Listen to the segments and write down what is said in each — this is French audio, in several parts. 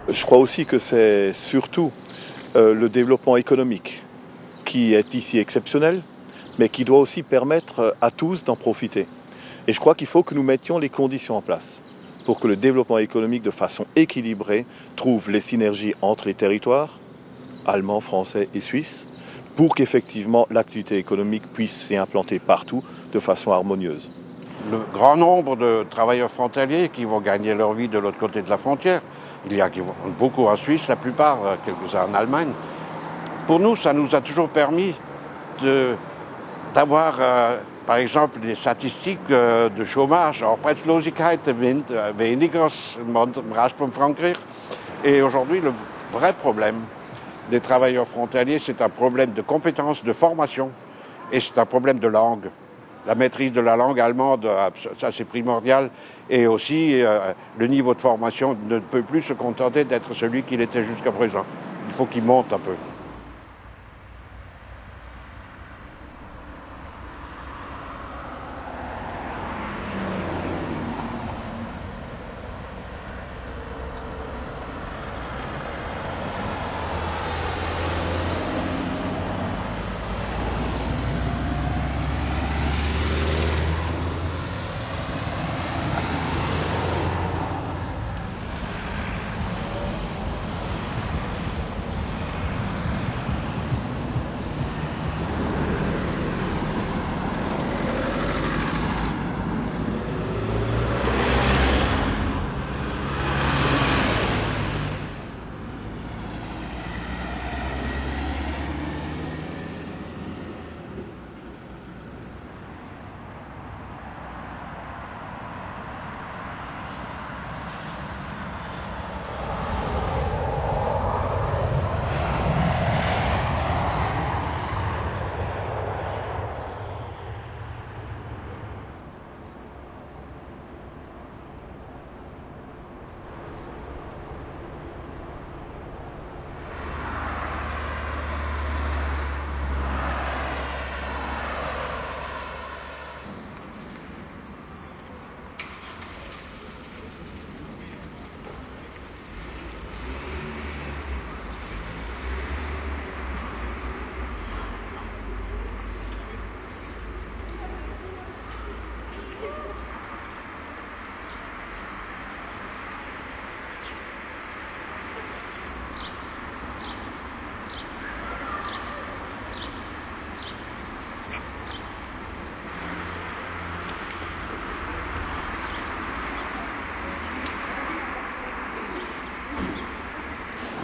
Je crois aussi que c'est surtout le développement économique qui est ici exceptionnel, mais qui doit aussi permettre à tous d'en profiter. Et je crois qu'il faut que nous mettions les conditions en place pour que le développement économique de façon équilibrée trouve les synergies entre les territoires, allemands, français et suisses, pour qu'effectivement l'activité économique puisse s'y implanter partout de façon harmonieuse. Le grand nombre de travailleurs frontaliers qui vont gagner leur vie de l'autre côté de la frontière, il y a beaucoup en Suisse, la plupart, quelques-uns en Allemagne. Pour nous, ça nous a toujours permis d'avoir, par exemple, des statistiques de chômage, Arbeitslosigkeit weniger im Rest von Frankreich. Et aujourd'hui, le vrai problème des travailleurs frontaliers, c'est un problème de compétences, de formation, et c'est un problème de langue. La maîtrise de la langue allemande, ça c'est primordial, et aussi le niveau de formation ne peut plus se contenter d'être celui qu'il était jusqu'à présent. Il faut qu'il monte un peu.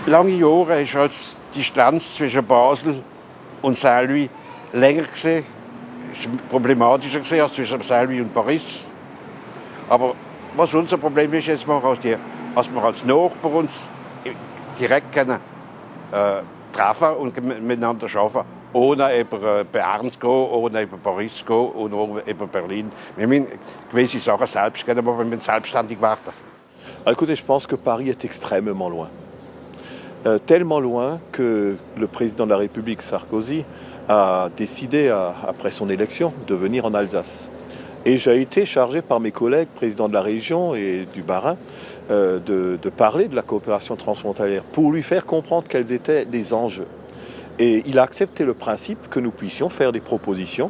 Lange Jahre ist als die Distanz zwischen Basel und Saint-Louis länger gewesen, problematischer gewesen als zwischen Saint-Louis und Paris. Aber was unser Problem ist jetzt mal, dass wir als Nachbar uns direkt können, treffen und miteinander arbeiten, ohne über Bern zu gehen, ohne über Paris zu gehen und ohne über Berlin. Wir müssen gewisse Sachen selbst gehen, aber wir müssen selbstständig werden. Écoutez, je pense que Paris est extrêmement loin. Tellement loin que le président de la République, Sarkozy, a décidé, après son élection, de venir en Alsace. Et j'ai été chargé par mes collègues, présidents de la région et du Bas-Rhin, de parler de la coopération transfrontalière pour lui faire comprendre quels étaient les enjeux. Et il a accepté le principe que nous puissions faire des propositions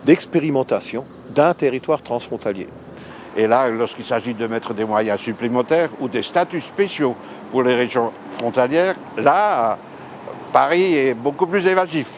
d'expérimentation d'un territoire transfrontalier. Et là, lorsqu'il s'agit de mettre des moyens supplémentaires ou des statuts spéciaux pour les régions frontalières, là, Paris est beaucoup plus évasif.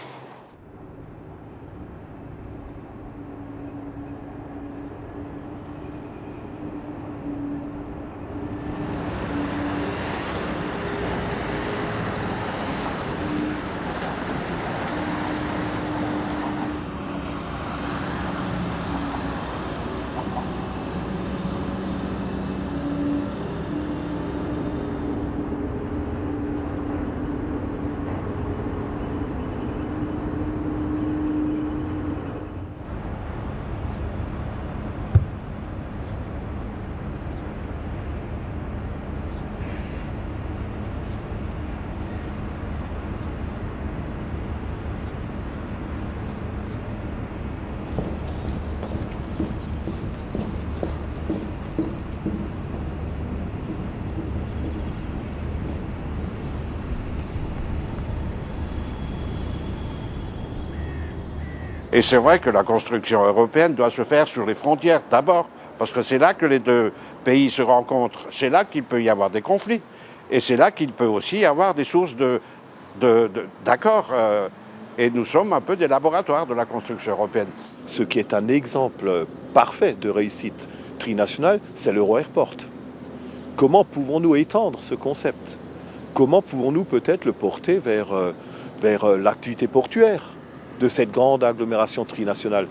Et c'est vrai que la construction européenne doit se faire sur les frontières d'abord, parce que c'est là que les deux pays se rencontrent, c'est là qu'il peut y avoir des conflits, et c'est là qu'il peut aussi y avoir des sources d'accord. Et nous sommes un peu des laboratoires de la construction européenne. Ce qui est un exemple parfait de réussite trinationale, c'est l'Euro-Airport. Comment pouvons-nous étendre ce concept? Comment pouvons-nous peut-être le porter vers l'activité portuaire de cette grande agglomération trinationale?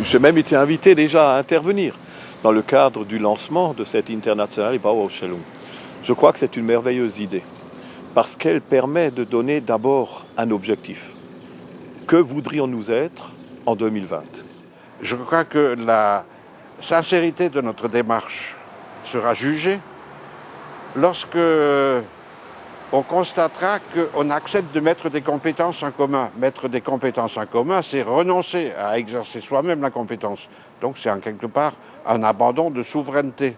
J'ai même été invité déjà à intervenir dans le cadre du lancement de cette internationale Bauausstellung. Je crois que c'est une merveilleuse idée parce qu'elle permet de donner d'abord un objectif. Que voudrions-nous être en 2020? Je crois que la sincérité de notre démarche sera jugée lorsque on constatera qu'on accepte de mettre des compétences en commun. Mettre des compétences en commun, c'est renoncer à exercer soi-même la compétence. Donc c'est en quelque part un abandon de souveraineté.